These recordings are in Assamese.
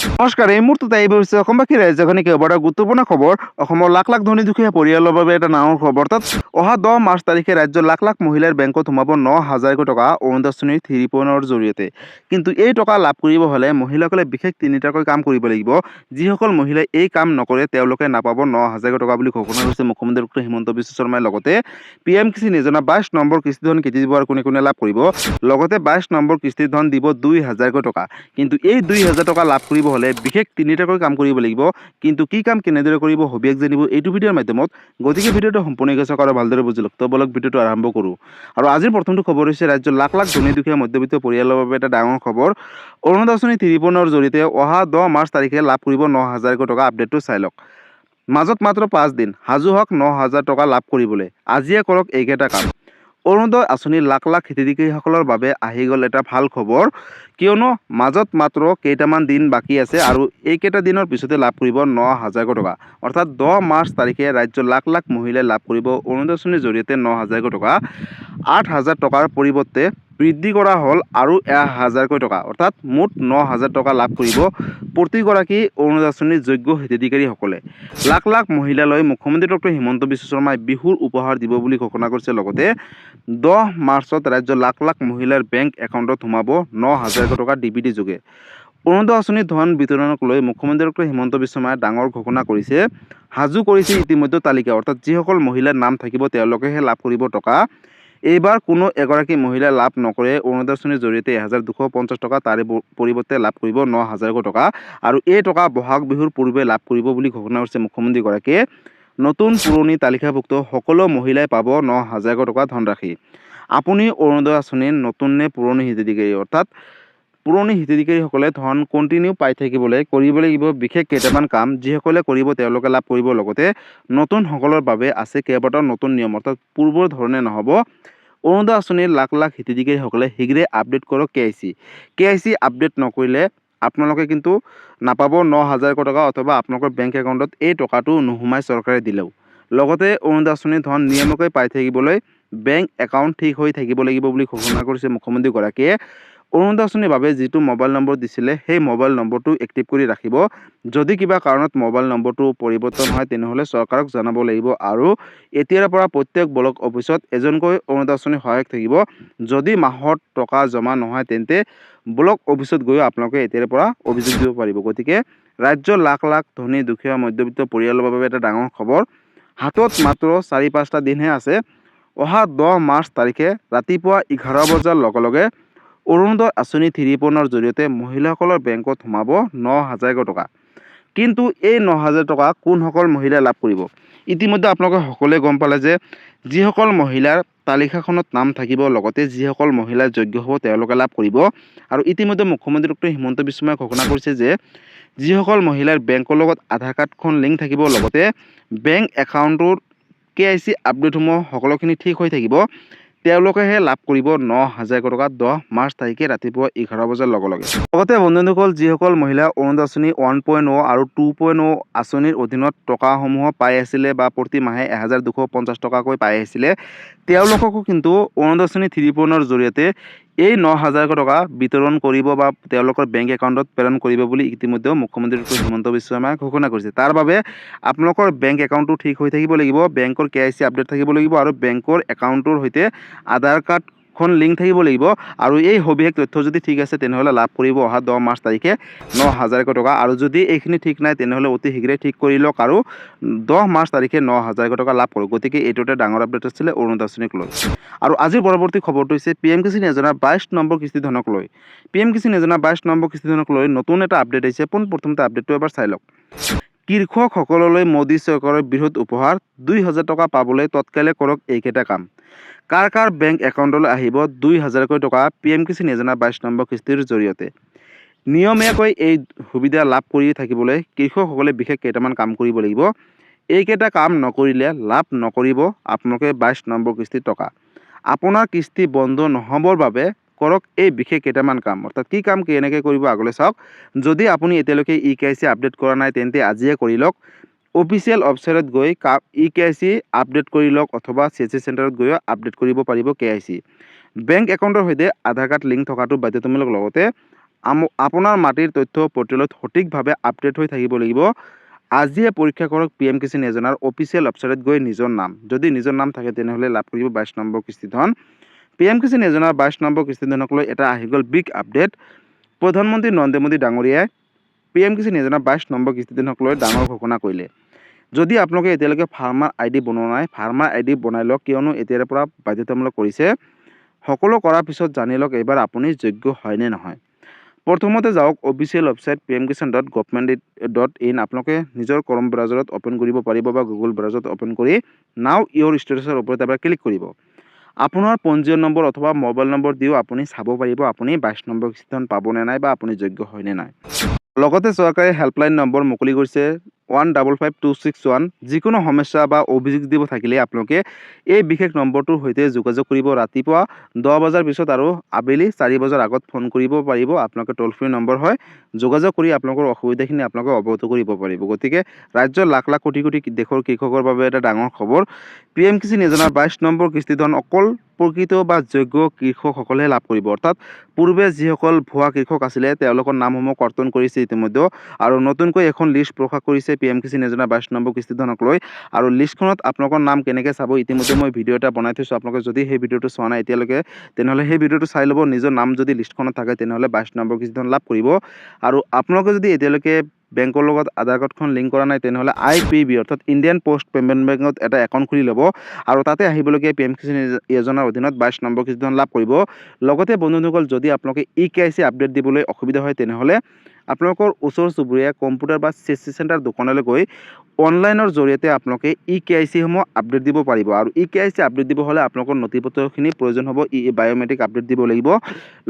নমস্কাৰ, এই মুহূৰ্তত আহিব হৈছে অসমবাসী ৰাজ্যখনিক কেইবাটাও এটা গুৰুত্বপূৰ্ণ খবৰ। অসমৰ লাখ লাখ ধনী দুখীয়া পৰিয়ালৰ বাবে এটা ডাঙৰ খবৰ। তাত অহা 10 মাৰ্চ তাৰিখে ৰাজ্যৰ লাখ লাখ মহিলাৰ বেংকত সোমাব 9,000 টকা অৰুণোদয় আঁচনিৰ 3.0 জৰিয়তে। কিন্তু এই টকা লাভ কৰিব হ'লে মহিলাসকলে বিশেষ তিনিটাকৈ কাম কৰিব লাগিব। যিসকল মহিলাই এই কাম নকৰে তেওঁলোকে নাপাব 9,000 টকা বুলি ঘোষণা কৰিছে মুখ্যমন্ত্ৰী ডক্টৰ হিমন্ত বিশ্ব শৰ্মাই। লগতে PM কিষাণ যোজনা 22 নম্বৰ কিস্তি ধন কেতিয়া দিব আৰু কোনে কোনে লাভ কৰিব। লগতে 22 নম্বৰ কিস্তিৰ ধন দিব 2,000 টকা। কিন্তু এই 2,000 টকা লাভ কৰিব হ'লে বিশেষ তিনিটাকৈ কাম কৰিব লাগিব। কিন্তু কি কাম কেনেদৰে কৰিব হবিয়াক জানিব এইটো ভিডিঅ'ৰ মাধ্যমত। গতিকে ভিডিঅ'টো সম্পূৰ্ণকৈ চাওক আৰু ভালদৰে বুজি লওক। তো বলক ভিডিঅ'টো আৰম্ভ কৰোঁ। আৰু আজিৰ প্ৰথমটো খবৰ হৈছে ৰাজ্যৰ লাখ লাখ ধনী দুখীয়া মধ্যবিত্ত পৰিয়ালৰ বাবে এটা ডাঙৰ খবৰ। অৰুণোদয় আঁচনি 3.0 জৰিয়তে অহা 10 মাৰ্চ তাৰিখে লাভ কৰিব 9,000 টকা। আপডেটটো চাই লওক। মাজত মাত্ৰ 5 দিন, সাজু হওক 9,000 টকা লাভ কৰিবলৈ। আজিয়ে কৰক এইকেইটা কাম। অৰুণোদয় আঁচনিৰ লাখ লাখ হিতাধিকাৰীসকলৰ বাবে আহি গ'ল এটা ভাল খবৰ, কিয়নো মাজত মাত্ৰ কেইটামান দিন বাকী আছে আৰু এইকেইটা দিনৰ পিছতে লাভ কৰিব 9,000 টকা। অৰ্থাৎ 10 মাৰ্চ তাৰিখে ৰাজ্যৰ লাখ লাখ মহিলাই লাভ কৰিব অৰুণোদয় আঁচনিৰ জৰিয়তে 9,000 টকা। 8,000 টকাৰ পৰিৱৰ্তে বৃদ্ধি কৰা হ'ল আৰু 1,000 টকা। অৰ্থাৎ মুঠ 9,000 টকা লাভ কৰিব প্ৰতিগৰাকী অৰুণোদয় আঁচনিৰ যোগ্য হিতাধিকাৰীসকলে। লাখ লাখ মহিলালৈ মুখ্যমন্ত্ৰী ডক্টৰ হিমন্ত বিশ্ব শৰ্মাই বিহুৰ উপহাৰ দিব বুলি ঘোষণা কৰিছে। লগতে 10 মাৰ্চত ৰাজ্যৰ লাখ লাখ মহিলাৰ বেংক একাউণ্টত সোমাব 9,000 টকা DBT যোগে। অৰুণোদয় আঁচনিৰ ধন বিতৰণক লৈ মুখ্যমন্ত্ৰী ডক্টৰ হিমন্ত বিশ্ব শৰ্মাই ডাঙৰ ঘোষণা কৰিছে। সাজু কৰিছে ইতিমধ্যে তালিকা। অৰ্থাৎ যিসকল মহিলাৰ নাম থাকিব তেওঁলোকেহে লাভ কৰিব টকা। এইবাৰ কোনো এগৰাকী মহিলাই লাভ নকৰে অৰুণোদয় আঁচনিৰ জৰিয়তে 1,250 টকা। তাৰে পৰিৱৰ্তে লাভ কৰিব 9,000 টকা। আৰু এই টকা বহাগ বিহুৰ পূৰ্বে লাভ কৰিব বুলি ঘোষণা কৰিছে মুখ্যমন্ত্ৰীগৰাকীয়ে। নতুন পুৰণি তালিকাভুক্ত সকলো মহিলাই পাব 9,000 টকা ধনৰাশি। আপুনি অৰুণোদয় আঁচনিৰ নতুন নে পুৰণি হিতাধিকাৰী? অৰ্থাৎ পুৰণি হিতাধিকাৰীসকলে ধন কণ্টিনিউ পাই থাকিবলৈ কৰিব লাগিব বিশেষ কেইটামান কাম। যিসকলে কৰিব তেওঁলোকে লাভ কৰিব। লগতে নতুনসকলৰ বাবে আছে কেইবাটাও নতুন নিয়ম। অৰ্থাৎ পূৰ্বৰ ধৰণে নহ'ব। অৰুণোদয় আঁচনিৰ লাখ লাখ হিতাধিকাৰীসকলে শীঘ্ৰে আপডেট কৰক KYC। KYC আপডেট নকৰিলে আপোনালোকে কিন্তু নাপাব 9,000 টকা, অথবা আপোনালোকৰ বেংক একাউণ্টত এই টকাটো নোসোমাই চৰকাৰে দিলেও। লগতে অৰুণোদয় আঁচনিৰ ধন নিয়মীয়াকৈ পাই থাকিবলৈ বেংক একাউণ্ট ঠিক হৈ থাকিব লাগিব বুলি ঘোষণা কৰিছে মুখ্যমন্ত্ৰীগৰাকীয়ে। অৰুণোদয় আঁচনিৰ বাবে যিটো মোবাইল নম্বৰ দিছিলে সেই মোবাইল নম্বৰটো এক্টিভ কৰি ৰাখিব। যদি কিবা কাৰণত মোবাইল নম্বৰটো পৰিৱৰ্তন হয় তেনেহ'লে চৰকাৰক জনাব লাগিব। আৰু এতিয়াৰ পৰা প্ৰত্যেক ব্লক অফিচত এজনকৈ অৰুণোদয় আঁচনিৰ সহায়ক থাকিব। যদি মাহত টকা জমা নহয় তেন্তে ব্লক অফিচত গৈ আপোনালোকে এতিয়াৰ পৰা অভিযোগ দিব পাৰিব। গতিকে ৰাজ্যৰ লাখ লাখ ধনী দুখীয়া মধ্যবিত্ত পৰিয়ালৰ বাবে এটা ডাঙৰ খবৰ। হাতত মাত্ৰ 4-5টা দিনহে আছে। অহা 10 মাৰ্চ তাৰিখে ৰাতিপুৱা 11 বজাৰ লগে লগে অৰুণোদয় আঁচনি 3.0 জৰিয়তে মহিলাসকলৰ বেংকত সোমাব 9,000 টকা। কিন্তু এই 9,000 টকা কোনসকল মহিলাই লাভ কৰিব? ইতিমধ্যে আপোনালোকে সকলোৱে গম পালে যে যিসকল মহিলাৰ তালিকাখনত নাম থাকিব, লগতে যিসকল মহিলাৰ যোগ্য হ'ব তেওঁলোকে লাভ কৰিব। আৰু ইতিমধ্যে মুখ্যমন্ত্ৰী ডক্টৰ হিমন্ত বিশ্ব শৰ্মাই ঘোষণা কৰিছে যে যিসকল মহিলাৰ বেংকৰ লগত আধাৰ কাৰ্ডখন লিংক থাকিব, লগতে বেংক একাউণ্টৰ KYC আপডেটসমূহ সকলোখিনি ঠিক হৈ থাকিব, তেওঁলোকেহে লাভ কৰিব 9,000 টকা 10 মাৰ্চ তাৰিখে ৰাতিপুৱা 11 বজাৰ লগে লগে। লগতে বন্ধুসকল, যিসকল মহিলা অৰুণোদয় আঁচনি 1.0 আৰু 2.0 আঁচনিৰ অধীনত টকাসমূহ পাই আছিলে বা প্ৰতি মাহে 1,250 টকাকৈ পাই আহিছিলে, তেওঁলোককো কিন্তু অৰুণোদয় আঁচনি 3.0 জৰিয়তে এই 9,000 টকা বিতৰণ কৰিব বা তেওঁলোকৰ বেংক একাউণ্টত প্ৰেৰণ কৰিব বুলি ইতিমধ্যে মুখ্যমন্ত্ৰী ডক্টৰ হিমন্ত বিশ্ব শৰ্মাই ঘোষণা কৰিছে। তাৰ বাবে আপোনালোকৰ বেংক একাউণ্টটো ঠিক হৈ থাকিব লাগিব, বেংকৰ KYC আপডেট থাকিব লাগিব আৰু বেংকৰ একাউণ্টৰ সৈতে আধাৰ কাৰ্ডখন লিংক থাকিব লাগিব। আৰু এই সবিশেষ তথ্য যদি ঠিক আছে তেনেহ'লে লাভ কৰিব অহা 10 মাৰ্চ তাৰিখে 9,000 টকা। আৰু যদি এইখিনি ঠিক নাই তেনেহ'লে অতি শীঘ্ৰে ঠিক কৰি লওক আৰু 10 মাৰ্চ তাৰিখে 9,000 টকা লাভ কৰক। গতিকে এইটো এটা ডাঙৰ আপডেট আছিলে অৰুণোদয় আঁচনিক লৈ। আৰু আজিৰ পৰৱৰ্তী খবৰটো হৈছে PM কিষাণ যোজনা 22 নম্বৰ কিস্তি ধনক লৈ। PM কিষাণ যোজনা 22 নম্বৰ কিস্তি ধনক লৈ নতুন এটা আপডেট আহিছে। পোনপ্ৰথমতে আপডেটটো এবাৰ চাই লওক। কৃষকসকললৈ মোদী চৰকাৰৰ বৃহৎ উপহাৰ, 2,000 টকা পাবলৈ তৎকালে কৰক এইকেইটা কাম। কাৰ কাৰ বেংক একাউণ্টলৈ আহিব 2,000 টকা PM কিষাণ যোজনা 22 নম্বৰ কিস্তিৰ জৰিয়তে? নিয়মীয়াকৈ এই সুবিধা লাভ কৰি থাকিবলৈ কৃষকসকলে বিশেষ কেইটামান কাম কৰিব লাগিব। এইকেইটা কাম নকৰিলে লাভ নকৰিব আপোনালোকে 22 নম্বৰ কিস্তিৰ টকা। আপোনাৰ কিস্তি বন্ধ নহ'বৰ বাবে কৰক এই বিশেষ কেইটামান কাম। অৰ্থাৎ কি কাম কেনেকৈ কৰিব আগলৈ চাওক। যদি আপুনি এতিয়ালৈকে KYC আপডেট কৰা নাই তেন্তে আজিয়ে কৰি লওক। অফিচিয়েল ৱেবছাইটত গৈ KYC আপডেট কৰি লওক, অথবা CSC চেণ্টাৰত গৈ আপডেট কৰিব পাৰিব KYC। বেংক একাউণ্টৰ সৈতে আধাৰ কাৰ্ড লিংক থকাটো বাধ্যতামূলক। লগতে আপোনাৰ মাটিৰ তথ্য পৰ্টেলত সঠিকভাৱে আপডেট হৈ থাকিব লাগিব। আজিয়ে পৰীক্ষা কৰক PM কিষাণ যোজনাৰ অফিচিয়েল ৱেবছাইটত গৈ নিজৰ নাম, যদি নিজৰ নাম থাকে তেনেহ'লে লাভ কৰিব 22 নম্বৰ কিস্তিধন। PM কিষাণ যোজনাৰ 22 নম্বৰ কিস্তিধনক লৈ এটা আহি গ'ল বিগ আপডেট। প্ৰধানমন্ত্ৰী নৰেন্দ্ৰ মোদী ডাঙৰীয়াই PM কিষাণ যোজনাৰ 22 নম্বৰ কিস্তিধনক লৈ ডাঙৰ ঘোষণা কৰিলে। যদি আপোনালোকে এতিয়ালৈকে ফাৰ্মাৰ ID বনোৱা নাই, ফাৰ্মাৰ ID বনাই লওক, কিয়নো এতিয়াৰ পৰা বাধ্যতামূলক কৰিছে। সকলো কৰাৰ পিছত জানি লওক এইবাৰ আপুনি যোগ্য হয় নে নহয়। প্ৰথমতে যাওক অফিচিয়েল ৱেবছাইট pmkisan.government.in। আপোনালোকে নিজৰ ক্ৰম ব্ৰাউজাৰত অ'পেন কৰিব পাৰিব বা গুগল ব্ৰাউজাৰত অ'পেন কৰি নাও ইয়ৰ ষ্টেটাছৰ ওপৰত এবাৰ ক্লিক কৰিব। আপোনাৰ পঞ্জীয়ন নম্বৰ অথবা মোবাইল নম্বৰ দিও আপুনি চাব পাৰিব আপুনি 22 নম্বৰ কিস্তিধন পাব নে নাই বা আপুনি যোগ্য হয় নে নাই। লগতে চৰকাৰে হেল্পলাইন নম্বৰ মুকলি কৰিছে 155261। যিকোনো সমস্যা বা অভিযোগ দিব থাকিলে আপোনালোকে এই বিশেষ নম্বৰটোৰ সৈতে যোগাযোগ কৰিব। ৰাতিপুৱা 10 বজাৰ পিছত আৰু আবেলি 4 বজাৰ আগত ফোন কৰিব পাৰিব। আপোনালোকে টোল ফ্ৰী নম্বৰ হয়, যোগাযোগ কৰি আপোনালোকৰ অসুবিধাখিনি আপোনালোকে অৱগত কৰিব পাৰিব। গতিকে ৰাজ্যৰ লাখ লাখ কোটি কোটি দেশৰ কৃষকৰ বাবে এটা ডাঙৰ খবৰ। PM কিষাণ যোজনাৰ 22 নম্বৰ কিস্তিধন অকল প্ৰকৃত বা যোগ্য কৃষকসকলে লাভ কৰিব। অৰ্থাৎ পূৰ্বে যিসকল ভুৱা কৃষক আছিলে তেওঁলোকৰ নামসমূহ কৰ্তন কৰিছে ইতিমধ্যে, আৰু নতুনকৈ এখন লিষ্ট প্ৰকাশ কৰিছে PM কিষাণ যোজনাৰ 22 নম্বৰ কিস্তিধনক লৈ। আৰু লিষ্টখনত আপোনালোকৰ নাম কেনেকৈ চাব ইতিমধ্যে মই ভিডিঅ' এটা বনাই থৈছোঁ। আপোনালোকে যদি সেই ভিডিঅ'টো চোৱা নাই এতিয়ালৈকে তেনেহ'লে সেই ভিডিঅ'টো চাই ল'ব। নিজৰ নাম যদি লিষ্টখনত থাকে তেনেহ'লে 22 নম্বৰ কিস্তিধন লাভ কৰিব। আৰু আপোনালোকে যদি এতিয়ালৈকে বেংকৰ লগত আধাৰ কাৰ্ডখন লিংক কৰা নাই তেনেহ'লে IPB অৰ্থাৎ ইণ্ডিয়ান পোষ্ট পেমেণ্ট বেংকত এটা একাউণ্ট খুলি ল'ব, আৰু তাতে আহিবলগীয়া PM কিষাণ যোজনাৰ অধীনত 22 নম্বৰ কিস্তিধন লাভ কৰিব। লগতে বন্ধুসকল, যদি আপোনালোকে EKYC আপডেট দিবলৈ অসুবিধা হয় তেনেহ'লে আপোনালোকৰ ওচৰ চুবুৰীয়া কম্পিউটাৰ বা CSC চেণ্টাৰ দোকানলৈ গৈ অনলাইনৰ জৰিয়তে আপোনালোকে EKYC সমূহ আপডেট দিব পাৰিব। আৰু EKYC আপডেট দিব হ'লে আপোনালোকৰ নথিপত্ৰখিনি প্ৰয়োজন হ'ব। বায়োমেট্ৰিক আপডেট দিব লাগিব।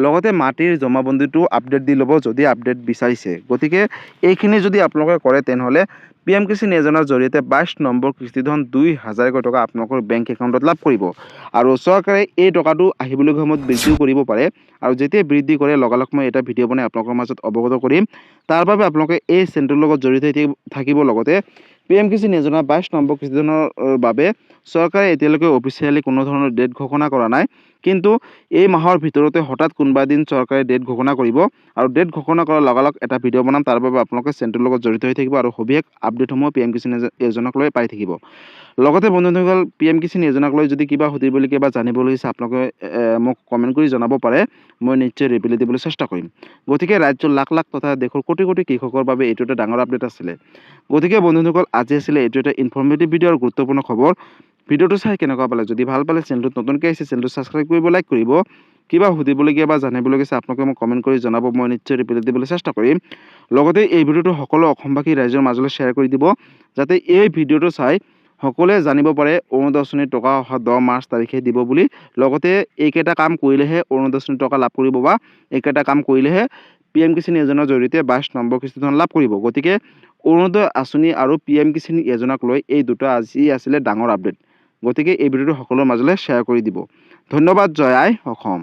লগতে মাটিৰ জমাবন্দীটো আপডেট দি ল'ব যদি আপডেট বিচাৰিছে। গতিকে এইখিনি যদি আপোনালোকে কৰে তেনেহ'লে PM কিষাণ যোজনাৰ জৰিয়তে 22 নম্বৰ কিস্তিধন 2000 টকা আপোনালোকৰ বেংক একাউণ্টত লাভ কৰিব। আৰু চৰকাৰে এই টকাটো আহিবলগীয়া সময়ত বৃদ্ধিও কৰিব পাৰে। আৰু যেতিয়া বৃদ্ধি কৰে লগালগ মই এটা ভিডিঅ' বনাই আপোনালোকৰ মাজত অৱগত কৰিম। তাৰ বাবে আপোনালোকে এই চেনেলটোৰ লগত জড়িত থাকিব। লগতে PM কিষাণ যোজনাৰ 22 নম্বৰ কিস্তিধনৰ বাবে চৰকাৰে এতিয়ালৈকে অফিচিয়েলি কোনো ধৰণৰ ডেট ঘোষণা কৰা নাই, কিন্তু এই মাহৰ ভিতৰতে হঠাৎ কোনোবা এদিন চৰকাৰে ডেট ঘোষণা কৰিব। আৰু ডেট ঘোষণা কৰাৰ লগালগ এটা ভিডিঅ' বনাম। তাৰ বাবে আপোনালোকে চেনেলটোৰ লগত জড়িত হৈ থাকিব আৰু সবিশেষ আপডেটসমূহ PM কিষাণ যোজনাক লৈ পাই থাকিব। লগতে বন্ধুসকল, PM কিষাণ যোজনাক লৈ যদি কিবা সুধিবলগীয়া বা জানিবলৈ ইচ্ছা আপোনালোকে মোক কমেণ্ট কৰি জনাব পাৰে। মই নিশ্চয় ৰিপ্লাই দিবলৈ চেষ্টা কৰিম। গতিকে ৰাজ্যৰ লাখ লাখ তথা দেশৰ কোটি কোটি কৃষকৰ বাবে এইটো এটা ডাঙৰ আপডেট আছিলে। গতিকে বন্ধুসকল, আজি আছিলে এইটো এটা ইনফৰ্মেটিভ ভিডিঅ' আৰু গুৰুত্বপূৰ্ণ খবৰ। ভিডিঅ'টো চাই কেনেকুৱা পালে, যদি ভাল পালে চেনেলটোত নতুনকৈ আহিছে চেনেলটো ছাবস্ক্ৰাইব কৰিব, লাইক কৰিব। কিবা সুধিবলগীয়া বা জানিবলগীয়া আছে আপোনালোকে মোক কমেণ্ট কৰি জনাব, মই নিশ্চয় ৰিপ্লাই দিবলৈ চেষ্টা কৰিম। লগতে এই ভিডিঅ'টো সকলো অসমবাসী ৰাইজৰ মাজলৈ শ্বেয়াৰ কৰি দিব, যাতে এই ভিডিঅ'টো চাই সকলোৱে জানিব পাৰে অৰুণোদয় আঁচনিৰ টকা অহা 10 মাৰ্চ তাৰিখে দিব বুলি। লগতে এইকেইটা কাম কৰিলেহে অৰুণোদয় আঁচনিৰ টকা লাভ কৰিব, বা এইকেইটা কাম কৰিলেহে PM কিষাণ যোজনাৰ জৰিয়তে 22 নম্বৰ কিস্তিধন লাভ কৰিব। গতিকে অৰুণোদয় আঁচনি আৰু PM কিষাণ যোজনাক লৈ এই দুটা আজি আছিলে ডাঙৰ আপডেট। গতিকে এই ভিডিঅ'টো সকলোৰ মাজলৈ শ্বেয়াৰ কৰি দিব। ধন্যবাদ। জয় আই অসম।